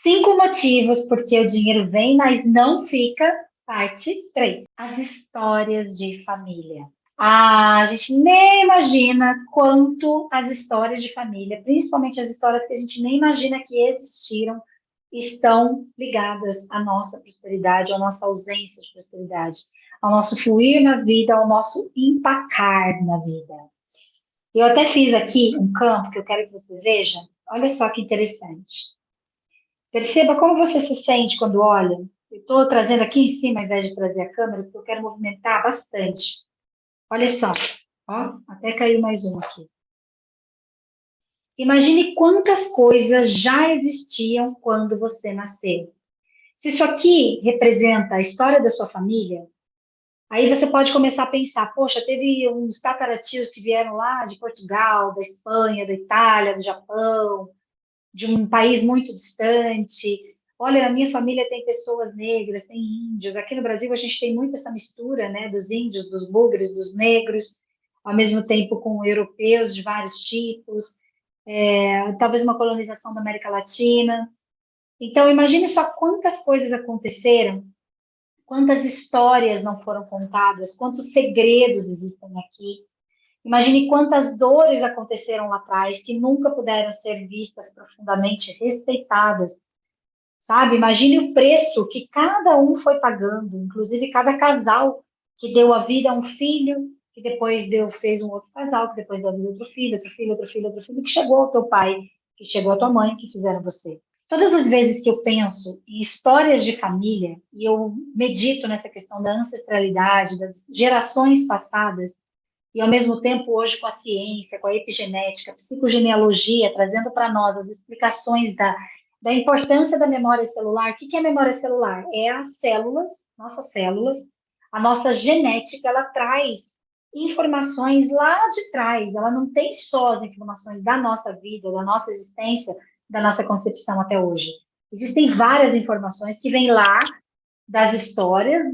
Cinco motivos porque o dinheiro vem, mas não fica. Parte 3. As histórias de família. A gente nem imagina quanto as histórias de família, principalmente as histórias que a gente nem imagina que existiram, estão ligadas à nossa prosperidade, à nossa ausência de prosperidade, ao nosso fluir na vida, ao nosso empacar na vida. Eu até fiz aqui um campo que eu quero que você veja. Olha só que interessante. Perceba como você se sente quando olha. Eu estou trazendo aqui em cima, ao invés de trazer a câmera, porque eu quero movimentar bastante. Olha só, ó, até caiu mais um aqui. Imagine quantas coisas já existiam quando você nasceu. Se isso aqui representa a história da sua família, aí você pode começar a pensar, poxa, teve uns tataratios que vieram lá de Portugal, da Espanha, da Itália, do Japão, de um país muito distante. Olha, na minha família tem pessoas negras, tem índios. Aqui no Brasil a gente tem muito essa mistura, né, dos índios, dos bugres, dos negros, ao mesmo tempo com europeus de vários tipos, talvez uma colonização da América Latina. Então, imagine só quantas coisas aconteceram, quantas histórias não foram contadas, quantos segredos existem aqui. Imagine quantas dores aconteceram lá atrás que nunca puderam ser vistas profundamente, respeitadas, sabe? Imagine o preço que cada um foi pagando, inclusive cada casal que deu a vida a um filho, que depois fez um outro casal, que depois deu a vida a outro filho, outro filho, outro filho, outro filho, que chegou ao teu pai, que chegou à tua mãe, que fizeram você. Todas as vezes que eu penso em histórias de família, e eu medito nessa questão da ancestralidade, das gerações passadas, e ao mesmo tempo hoje com a ciência, com a epigenética, a psicogenealogia, trazendo para nós as explicações da importância da memória celular. O que é a memória celular? É as células, a nossa genética, ela traz informações lá de trás, ela não tem só as informações da nossa vida, da nossa existência, da nossa concepção até hoje. Existem várias informações que vêm lá das histórias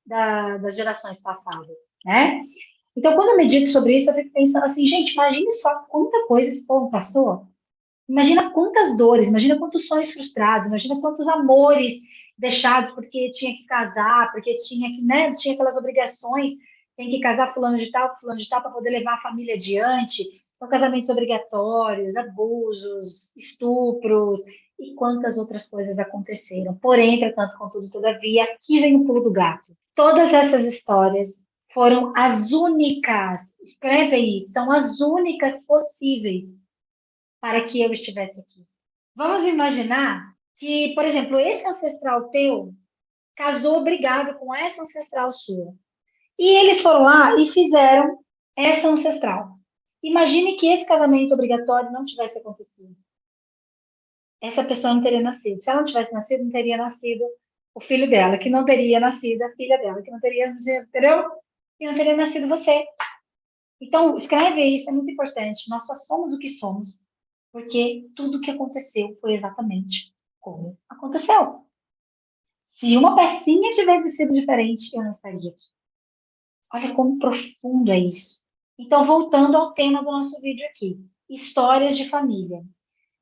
das gerações passadas, né? Então, quando eu medito sobre isso, eu fico pensando assim, gente, imagine só quanta coisa esse povo passou. Imagina quantas dores, imagina quantos sonhos frustrados, imagina quantos amores deixados porque tinha que casar, porque tinha que, né, tinha aquelas obrigações, tem que casar fulano de tal, para poder levar a família adiante. Então, casamentos obrigatórios, abusos, estupros e quantas outras coisas aconteceram. Porém, entretanto, contudo, todavia, aqui vem o pulo do gato. Todas essas histórias foram as únicas, escreve aí, são as únicas possíveis para que eu estivesse aqui. Vamos imaginar que, por exemplo, esse ancestral teu casou brigado com essa ancestral sua. E eles foram lá e fizeram essa ancestral. Imagine que esse casamento obrigatório não tivesse acontecido. Essa pessoa não teria nascido. Se ela não tivesse nascido, não teria nascido o filho dela, que não teria nascido a filha dela, que não teria, entendeu? E não teria nascido você. Então, escreve isso, é muito importante. Nós só somos o que somos, porque tudo o que aconteceu foi exatamente como aconteceu. Se uma pecinha tivesse sido diferente, eu não estaria aqui. Olha como profundo é isso. Então, voltando ao tema do nosso vídeo aqui, histórias de família.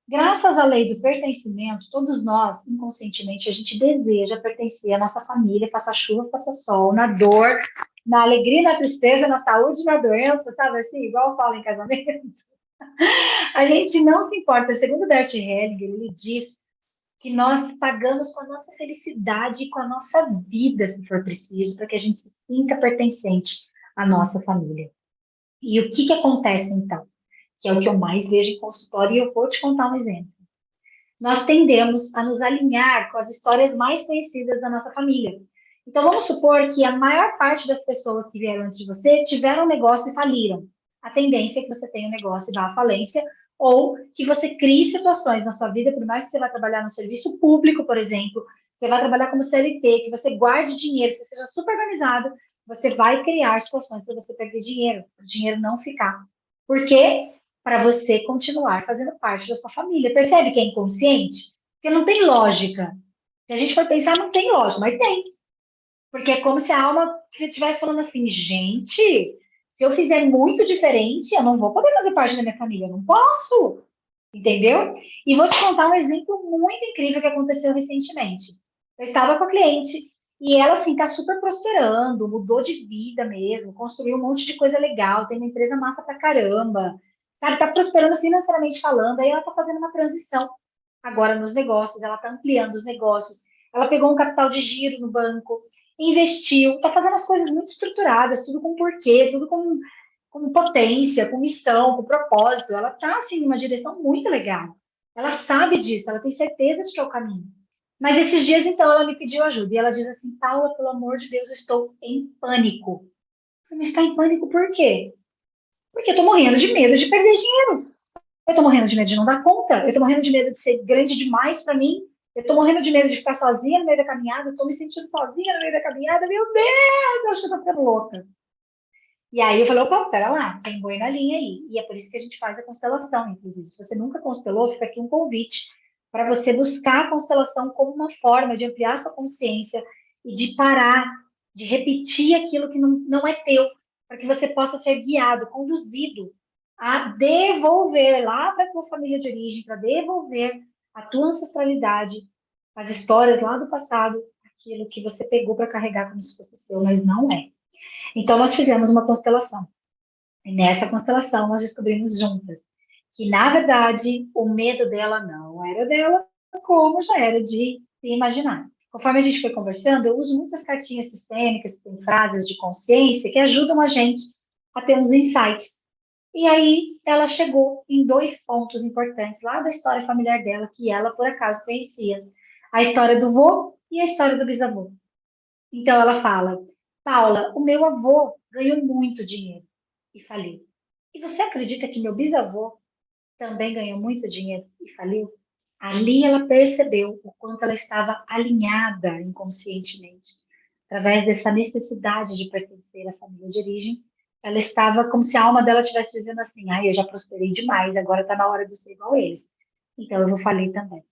Graças à lei do pertencimento, todos nós, inconscientemente, a gente deseja pertencer à nossa família, faça chuva, faça sol, na dor, na alegria, na tristeza, na saúde, na doença, sabe assim, igual fala em casamento. A gente não se importa. Segundo Bert Hellinger, ele diz que nós pagamos com a nossa felicidade e com a nossa vida, se for preciso, para que a gente se sinta pertencente à nossa família. E o que acontece, então? Que é o que eu mais vejo em consultório, e eu vou te contar um exemplo. Nós tendemos a nos alinhar com as histórias mais conhecidas da nossa família. Então, vamos supor que a maior parte das pessoas que vieram antes de você tiveram um negócio e faliram. A tendência é que você tenha um negócio e vá à falência, ou que você crie situações na sua vida, por mais que você vá trabalhar no serviço público, por exemplo, você vai trabalhar como CLT, que você guarde dinheiro, que você seja super organizado, você vai criar situações para você perder dinheiro, para o dinheiro não ficar. Por quê? Para você continuar fazendo parte da sua família. Percebe que é inconsciente? Porque não tem lógica. Se a gente for pensar, não tem lógica, mas tem. Porque é como se a alma estivesse falando assim, gente, se eu fizer muito diferente, eu não vou poder fazer parte da minha família, eu não posso. entendeu? E vou te contar um exemplo muito incrível que aconteceu recentemente. Eu estava com a cliente e ela, assim, está super prosperando, mudou de vida mesmo, construiu um monte de coisa legal, tem uma empresa massa pra caramba, sabe? Tá prosperando financeiramente falando, aí ela tá fazendo uma transição agora nos negócios, ela tá ampliando os negócios, ela pegou um capital de giro no banco, investiu, tá fazendo as coisas muito estruturadas, tudo com porquê, tudo com potência, com missão, com propósito. Ela está assim, numa direção muito legal. Ela sabe disso, ela tem certeza de que é o caminho. Mas esses dias, então, ela me pediu ajuda. E ela diz assim: Paula, pelo amor de Deus, eu estou em pânico. Eu falei, mas está em pânico por quê? Porque eu estou morrendo de medo de perder dinheiro. Eu estou morrendo de medo de não dar conta. Eu estou morrendo de medo de ser grande demais para mim. Eu estou morrendo de medo de ficar sozinha no meio da caminhada. Eu estou me sentindo sozinha no meio da caminhada. Meu Deus, eu acho que eu estou ficando louca. E aí eu falei, opa, pera lá, tem boi na linha aí. E é por isso que a gente faz a constelação, inclusive. Se você nunca constelou, fica aqui um convite para você buscar a constelação como uma forma de ampliar sua consciência e de parar, de repetir aquilo que não é teu, para que você possa ser guiado, conduzido a devolver lá para a tua família de origem, para devolver a tua ancestralidade, as histórias lá do passado, aquilo que você pegou para carregar como se fosse seu, mas não é. Então, nós fizemos uma constelação. E nessa constelação, nós descobrimos juntas que, na verdade, o medo dela não era dela, como já era de se imaginar. Conforme a gente foi conversando, eu uso muitas cartinhas sistêmicas, que têm frases de consciência, que ajudam a gente a ter uns insights. E aí, ela chegou em dois pontos importantes lá da história familiar dela, que ela, por acaso, conhecia. A história do vô e a história do bisavô. Então, ela fala, Paula, o meu avô ganhou muito dinheiro e faliu. E você acredita que meu bisavô também ganhou muito dinheiro e faliu? Ali ela percebeu o quanto ela estava alinhada inconscientemente. Através dessa necessidade de pertencer à família de origem, ela estava como se a alma dela estivesse dizendo assim: ai, eu já prosperei demais, agora está na hora de ser igual a eles. Então eu vou falir também.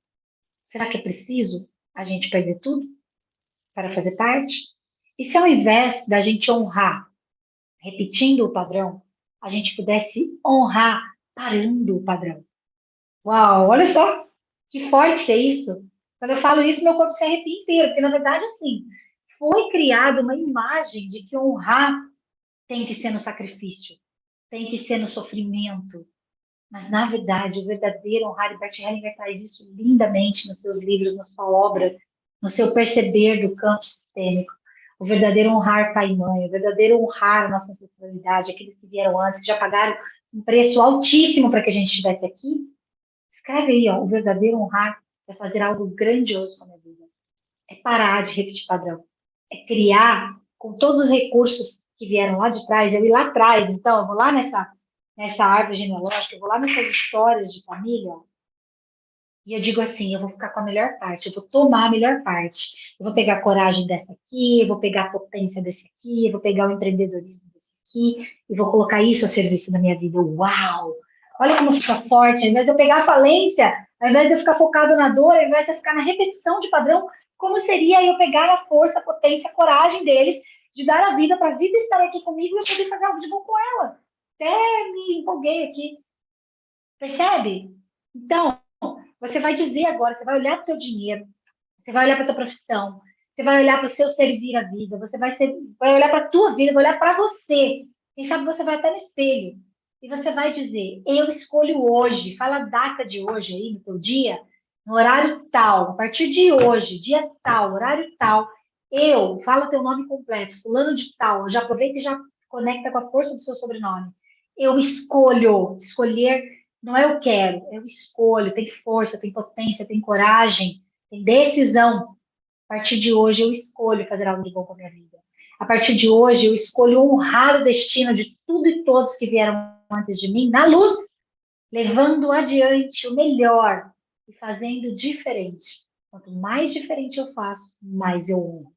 Será que é preciso a gente perder tudo para fazer parte? E se ao invés da gente honrar repetindo o padrão, a gente pudesse honrar parando o padrão? Uau, olha só que forte que é isso. Quando eu falo isso, meu corpo se arrepia inteiro, porque na verdade, assim, foi criada uma imagem de que honrar tem que ser no sacrifício, tem que ser no sofrimento. Mas, na verdade, o verdadeiro honrar, e Bert Hellinger traz isso lindamente nos seus livros, na sua obra, no seu perceber do campo sistêmico. O verdadeiro honrar pai e mãe, o verdadeiro honrar a nossa ancestralidade, aqueles que vieram antes, que já pagaram um preço altíssimo para que a gente estivesse aqui. Escreve aí, ó, o verdadeiro honrar é fazer algo grandioso com a minha vida. É parar de repetir padrão. É criar, com todos os recursos que vieram lá de trás, eu ir lá atrás, então, eu vou lá nessa árvore genealógica, eu vou lá nessas histórias de família, e eu digo assim, eu vou ficar com a melhor parte, eu vou tomar a melhor parte. Eu vou pegar a coragem dessa aqui, eu vou pegar a potência desse aqui, eu vou pegar o empreendedorismo desse aqui, e vou colocar isso a serviço da minha vida. Uau! Olha como fica forte, ao invés de eu pegar a falência, ao invés de eu ficar focado na dor, ao invés de eu ficar na repetição de padrão, como seria eu pegar a força, a potência, a coragem deles de dar a vida para a vida estar aqui comigo e eu poder fazer algo de bom com ela. Até me empolguei aqui. Percebe? Então, você vai dizer agora, você vai olhar para o seu dinheiro, você vai olhar para a tua profissão, você vai olhar para o seu servir a vida, você vai olhar para a tua vida, vai olhar para você. Quem sabe você vai até no espelho e você vai dizer, eu escolho hoje, fala a data de hoje aí no teu dia, no horário tal, a partir de hoje, dia tal, horário tal, fala o teu nome completo, fulano de tal, já aproveita e já conecta com a força do seu sobrenome. Eu escolho, escolher não é eu quero, eu escolho, tem força, tem potência, tem coragem, tem decisão. A partir de hoje eu escolho fazer algo de bom com a minha vida. A partir de hoje eu escolho honrar o destino de tudo e todos que vieram antes de mim na luz, levando adiante o melhor e fazendo diferente. Quanto mais diferente eu faço, mais eu honro.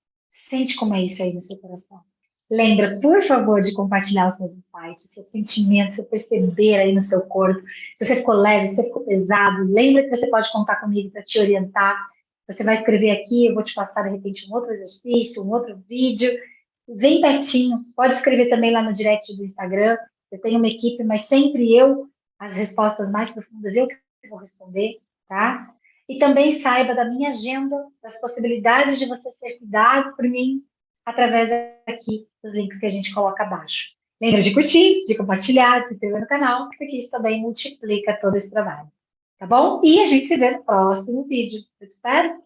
Sente como é isso aí no seu coração. Lembra, por favor, de compartilhar os seus insights, seus sentimentos, seu perceber aí no seu corpo. Se você ficou leve, se você ficou pesado, lembra que você pode contar comigo para te orientar. Você vai escrever aqui, eu vou te passar de repente um outro exercício, um outro vídeo. Vem pertinho, pode escrever também lá no direct do Instagram. Eu tenho uma equipe, mas sempre eu, as respostas mais profundas, eu que vou responder, tá? E também saiba da minha agenda, das possibilidades de você ser cuidado por mim através aqui dos links que a gente coloca abaixo. Lembra de curtir, de compartilhar, de se inscrever no canal, porque isso também multiplica todo esse trabalho. Tá bom? E a gente se vê no próximo vídeo. Eu te espero.